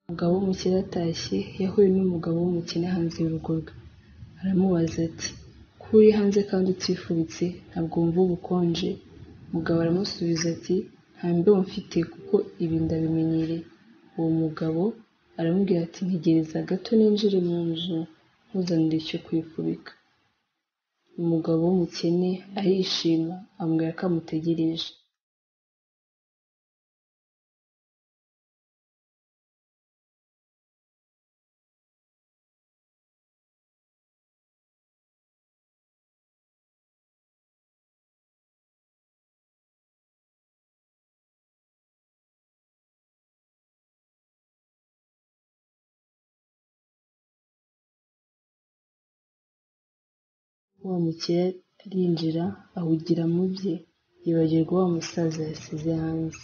Umugabo w'umukire atashye yahuye n'umugabo w'umukene hanze y'urugo rwe. Aramubaza ati ko uri hanze kandi utifubitse ntabwo wumva ubukonje? Umugabo aramusubiza ati nta mbeho mfite kuko ibi ndabimenyereye. Uwo mugabo aramubwira ati ntegereza gato ninjire mu nzu nkuzanire icyo kwifubika. Umugabo w'umukene arishima amubwira ko amutegereje. Wa mukire arinjira ahugira mu bye yibagirwa wa musaza yasize hanze.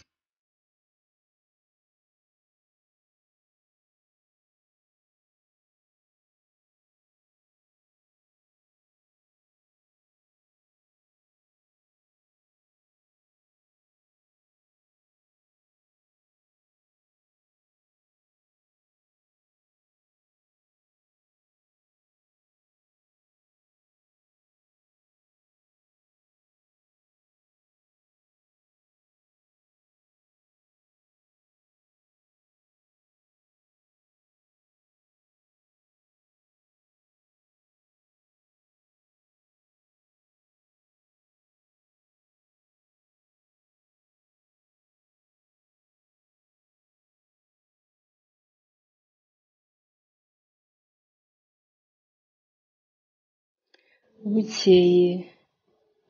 Bukeye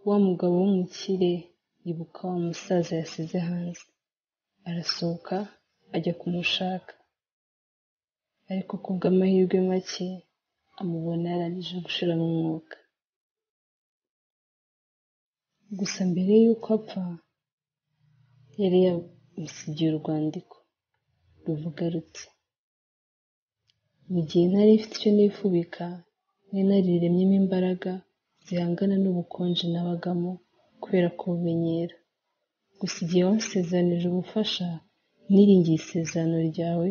wa mugabo w'umukire yibuka wa musaza yasize hanze, arasohoka ajya kumushaka, ariko kubw'amahirwe make amubona yarangije gushiramo umwuka. Gusa mbere y'uko apfa yari yamusigiye urwandiko ruvuga ruti mu gihe ntari mfite icyo nifubika nari nariremyemo imbaraga zihangana n'ubukonje nabagamo kubera kubumenyera. Gusa igihe wansezeranije ubufasha niringiye isezerano ryawe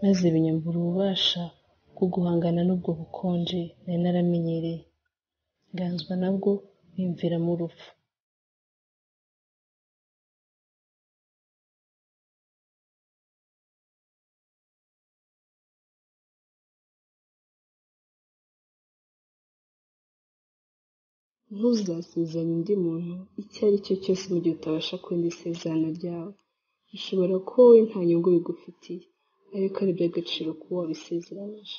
maze binyambura ububasha bwo guhangana n'ubwo bukonje nari naramenyereye, nganzwa nabwo bimviramo urupfu. Ntuzasezeranye undi muntu icyo ari cyo cyose mu gihe utabasha kurinda isezerano ryawe. Bishobora kuba wowe nta nyungu bigufitiye, ariko ari iby'agaciro kuba wabisezeranije.